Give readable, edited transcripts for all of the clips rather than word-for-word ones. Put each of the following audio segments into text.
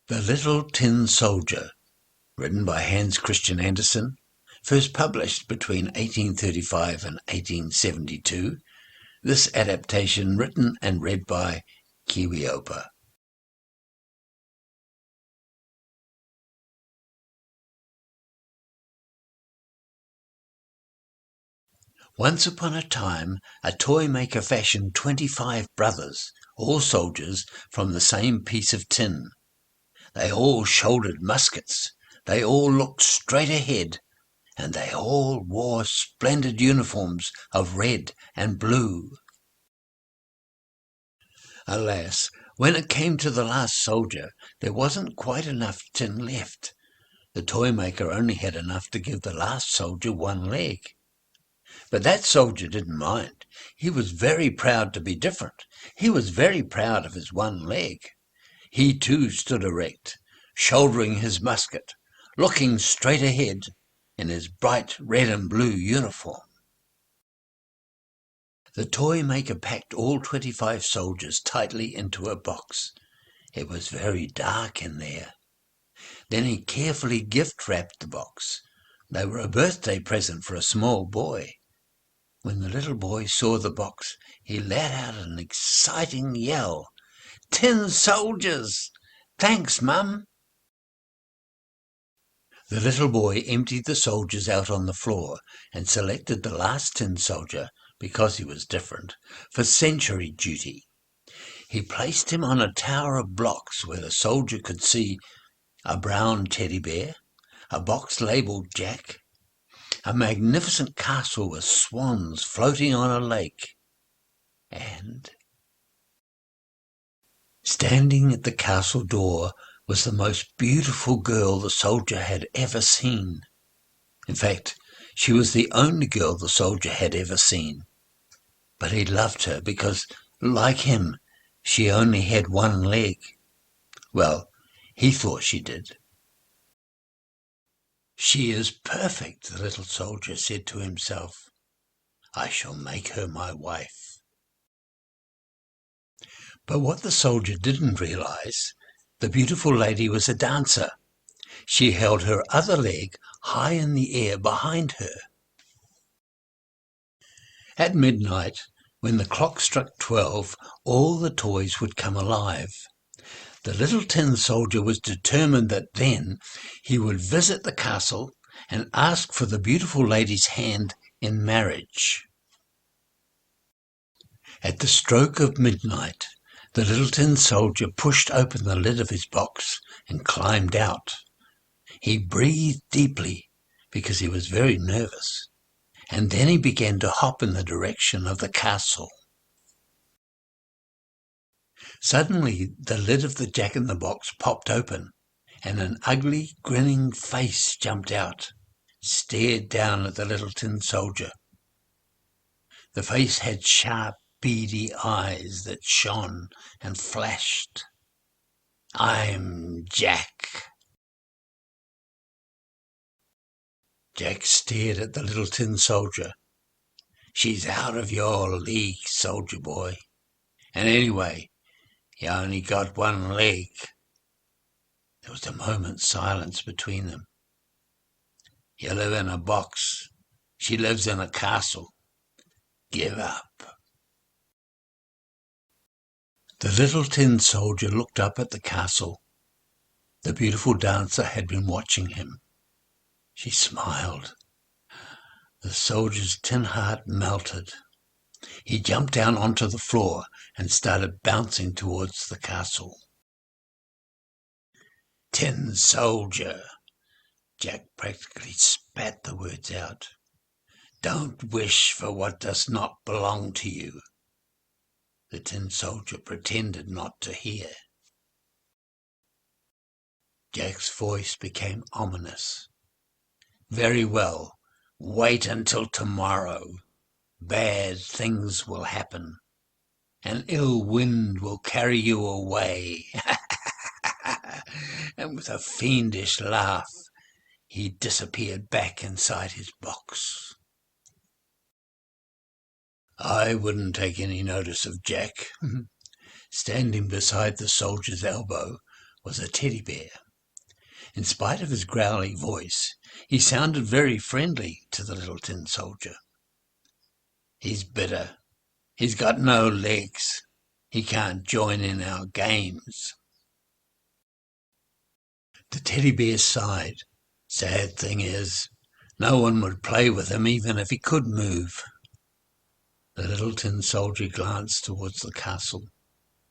The Little Tin Soldier, written by Hans Christian Andersen, first published between 1835 and 1872. This adaptation written and read by Kiwiopa. Once upon a time, a toy maker fashioned 25 brothers, all soldiers, from the same piece of tin. They all shouldered muskets, they all looked straight ahead, and they all wore splendid uniforms of red and blue. Alas, when it came to the last soldier, there wasn't quite enough tin left. The toy maker only had enough to give the last soldier one leg. But that soldier didn't mind. He was very proud to be different. He was very proud of his one leg. He too stood erect, shouldering his musket, looking straight ahead in his bright red and blue uniform. The toy maker packed all 25 soldiers tightly into a box. It was very dark in there. Then he carefully gift-wrapped the box. They were a birthday present for a small boy. When the little boy saw the box, he let out an exciting yell. "Tin soldiers! Thanks, Mum!" The little boy emptied the soldiers out on the floor and selected the last tin soldier, because he was different, for sentry duty. He placed him on a tower of blocks where the soldier could see a brown teddy bear, a box labelled Jack, a magnificent castle with swans floating on a lake, and standing at the castle door was the most beautiful girl the soldier had ever seen. In fact, she was the only girl the soldier had ever seen. But he loved her because, like him, she only had one leg. Well, he thought she did. "She is perfect," the little soldier said to himself. "I shall make her my wife." But what the soldier didn't realize, the beautiful lady was a dancer. She held her other leg high in the air behind her. At midnight, when the clock struck 12, all the toys would come alive. The little tin soldier was determined that then he would visit the castle and ask for the beautiful lady's hand in marriage. At the stroke of midnight, the little tin soldier pushed open the lid of his box and climbed out. He breathed deeply because he was very nervous, and then he began to hop in the direction of the castle. Suddenly, the lid of the Jack-in-the-Box popped open, and an ugly, grinning face jumped out, stared down at the little tin soldier. The face had sharp, beady eyes that shone and flashed. "I'm Jack." Jack stared at the little tin soldier. "She's out of your league, soldier boy. And anyway, you only got one leg." There was a moment's silence between them. "You live in a box. She lives in a castle. Give up." The little tin soldier looked up at the castle. The beautiful dancer had been watching him. She smiled. The soldier's tin heart melted. He jumped down onto the floor and started bouncing towards the castle. "Tin soldier," Jack practically spat the words out. "Don't wish for what does not belong to you." The tin soldier pretended not to hear. Jack's voice became ominous. "Very well, wait until tomorrow. Bad things will happen. An ill wind will carry you away." And with a fiendish laugh, he disappeared back inside his box. I wouldn't take any notice of Jack. Standing beside the soldier's elbow was a teddy bear. In spite of his growly voice, he sounded very friendly to the little tin soldier. "He's bitter. He's got no legs. He can't join in our games." The teddy bear sighed. "Sad thing is, no one would play with him even if he could move." The little tin soldier glanced towards the castle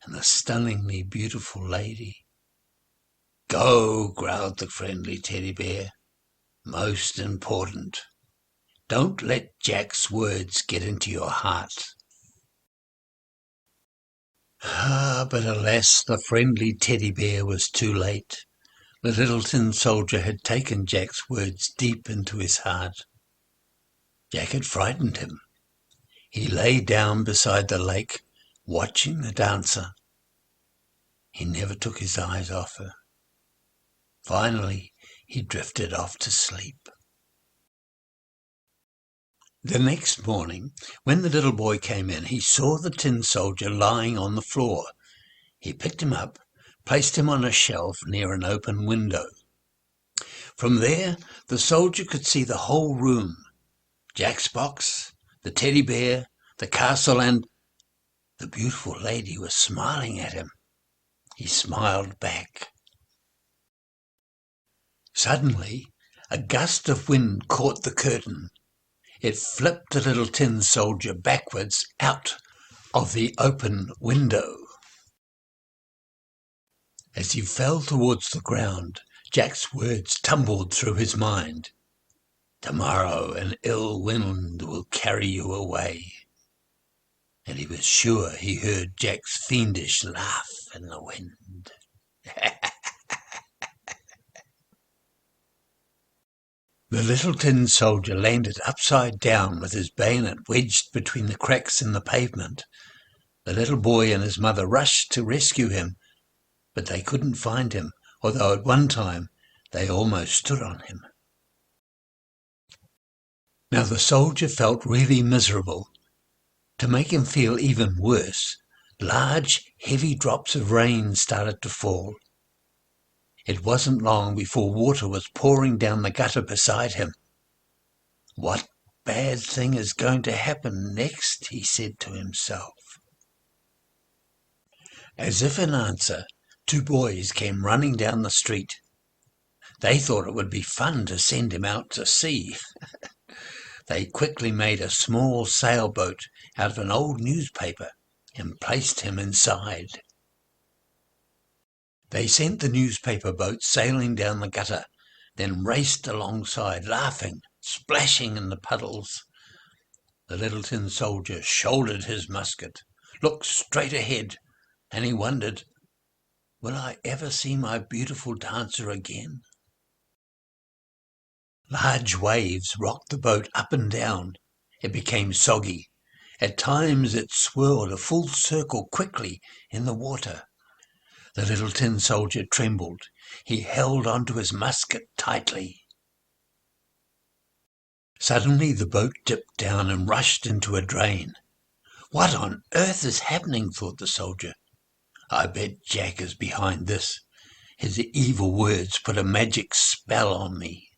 and the stunningly beautiful lady. "Go," growled the friendly teddy bear. "Most important. Don't let Jack's words get into your heart." But alas, the friendly teddy bear was too late. The little tin soldier had taken Jack's words deep into his heart. Jack had frightened him. He lay down beside the lake, watching the dancer. He never took his eyes off her. Finally, he drifted off to sleep. The next morning, when the little boy came in, he saw the tin soldier lying on the floor. He picked him up, placed him on a shelf near an open window. From there, the soldier could see the whole room: Jack's box, the teddy bear, the castle, and the beautiful lady was smiling at him. He smiled back. Suddenly, a gust of wind caught the curtain. It flipped the little tin soldier backwards out of the open window. As he fell towards the ground, Jack's words tumbled through his mind. "Tomorrow an ill wind will carry you away." And he was sure he heard Jack's fiendish laugh in the wind. The little tin soldier landed upside down with his bayonet wedged between the cracks in the pavement. The little boy and his mother rushed to rescue him, but they couldn't find him, although at one time they almost stood on him. Now the soldier felt really miserable. To make him feel even worse, large, heavy drops of rain started to fall. It wasn't long before water was pouring down the gutter beside him. "What bad thing is going to happen next?" he said to himself. As if in answer, two boys came running down the street. They thought it would be fun to send him out to sea. They quickly made a small sailboat out of an old newspaper and placed him inside. They sent the newspaper boat sailing down the gutter, then raced alongside, laughing, splashing in the puddles. The little tin soldier shouldered his musket, looked straight ahead, and he wondered, "Will I ever see my beautiful dancer again?" Large waves rocked the boat up and down. It became soggy. At times it swirled a full circle quickly in the water. The little tin soldier trembled. He held onto his musket tightly. Suddenly the boat dipped down and rushed into a drain. "What on earth is happening?" thought the soldier. "I bet Jack is behind this. His evil words put a magic spell on me."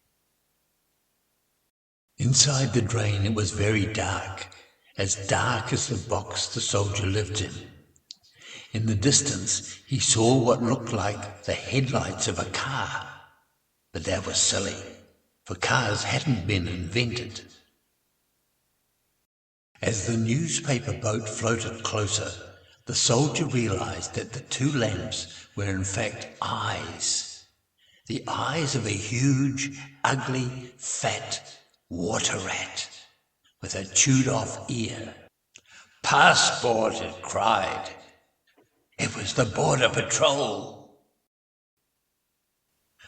Inside the drain it was very dark as the box the soldier lived in. In the distance he saw what looked like the headlights of a car, but that was silly, for cars hadn't been invented. As the newspaper boat floated closer, the soldier realized that the two lamps were in fact eyes. The eyes of a huge, ugly, fat water rat with a chewed-off ear. "Passport!" it cried. It was the Border Patrol.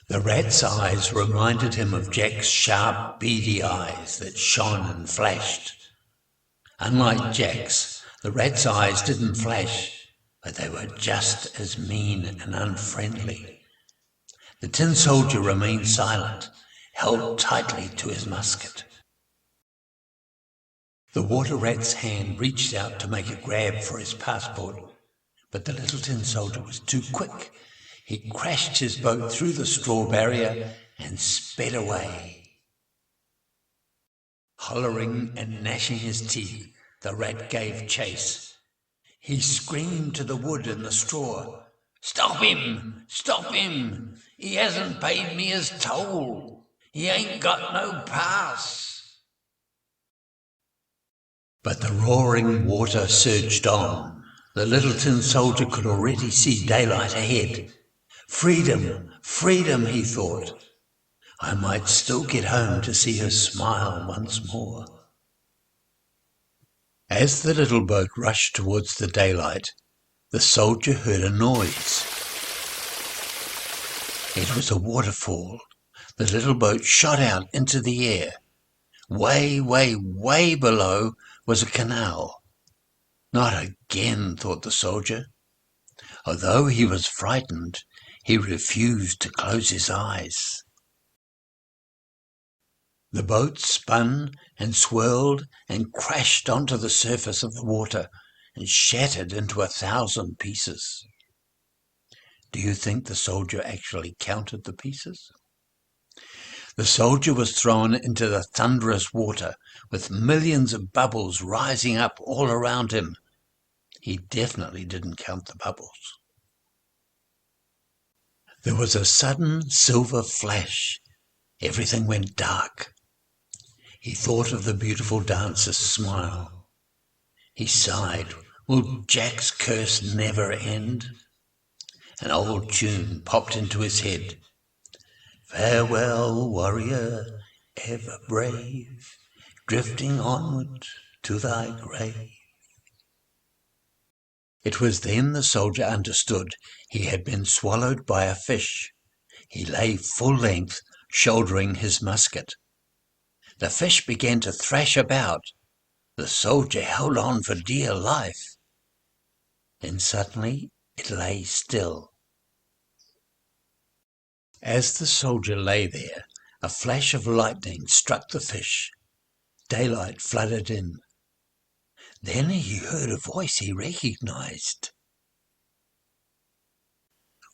The rat's eyes reminded him of Jack's sharp, beady eyes that shone and flashed. Unlike Jack's, the rat's eyes didn't flash, but they were just as mean and unfriendly. The tin soldier remained silent, held tightly to his musket. The water rat's hand reached out to make a grab for his passport, but the little tin soldier was too quick. He crashed his boat through the straw barrier and sped away. Hollering and gnashing his teeth, the rat gave chase. He screamed to the wood and the straw, "Stop him! Stop him! He hasn't paid me his toll! He ain't got no pass!" But the roaring water surged on. The little tin soldier could already see daylight ahead. Freedom, freedom, he thought. I might still get home to see her smile once more. As the little boat rushed towards the daylight, the soldier heard a noise. It was a waterfall. The little boat shot out into the air. Way, way, way below was a canal. Not again, thought the soldier. Although he was frightened, he refused to close his eyes. The boat spun and swirled and crashed onto the surface of the water and shattered into 1,000 pieces. Do you think the soldier actually counted the pieces? The soldier was thrown into the thunderous water with millions of bubbles rising up all around him. He definitely didn't count the bubbles. There was a sudden silver flash. Everything went dark. He thought of the beautiful dancer's smile. He sighed, "Will Jack's curse never end?" An old tune popped into his head. "Farewell, warrior, ever brave, drifting onward to thy grave." It was then the soldier understood he had been swallowed by a fish. He lay full length, shouldering his musket. The fish began to thrash about. The soldier held on for dear life. Then suddenly it lay still. As the soldier lay there, a flash of lightning struck the fish. Daylight flooded in. Then he heard a voice he recognized.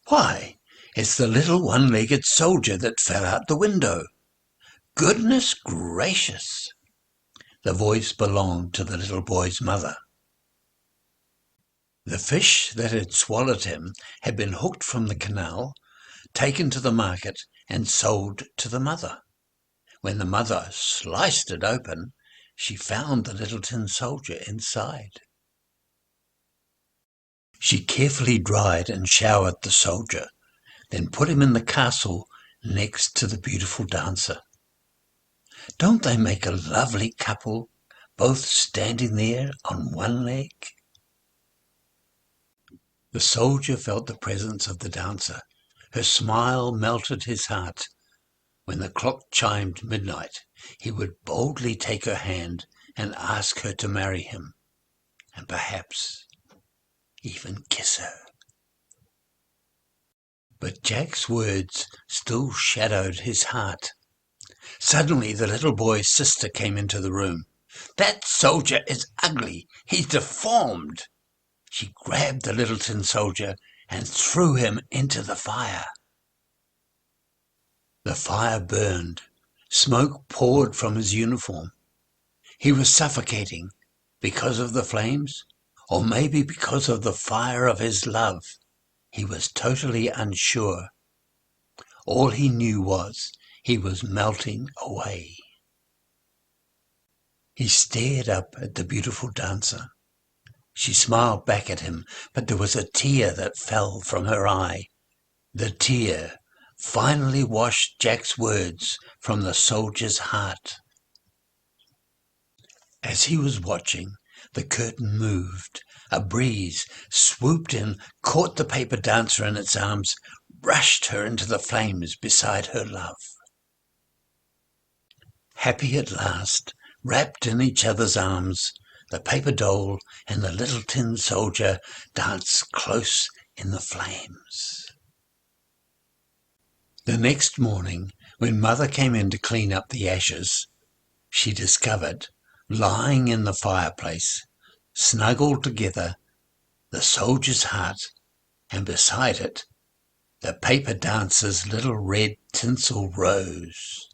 "Why, it's the little one-legged soldier that fell out the window. Goodness gracious!" The voice belonged to the little boy's mother. The fish that had swallowed him had been hooked from the canal, taken to the market, and sold to the mother. When the mother sliced it open, she found the little tin soldier inside. She carefully dried and showered the soldier, then put him in the castle next to the beautiful dancer. Don't they make a lovely couple, both standing there on one leg? The soldier felt the presence of the dancer. Her smile melted his heart. When the clock chimed midnight, he would boldly take her hand and ask her to marry him, and perhaps even kiss her. But Jack's words still shadowed his heart. Suddenly the little boy's sister came into the room. "That soldier is ugly. He's deformed." She grabbed the little tin soldier and threw him into the fire. The fire burned. Smoke poured from his uniform. He was suffocating because of the flames, or maybe because of the fire of his love. He was totally unsure. All he knew was he was melting away. He stared up at the beautiful dancer. She smiled back at him, but there was a tear that fell from her eye. The tear finally washed Jack's words from the soldier's heart. As he was watching, the curtain moved. A breeze swooped in, caught the paper dancer in its arms, rushed her into the flames beside her love. Happy at last, wrapped in each other's arms, the paper doll and the little tin soldier danced close in the flames. The next morning, when Mother came in to clean up the ashes, she discovered, lying in the fireplace, snuggled together, the soldier's heart, and beside it, The paper dancer's little red tinsel rose.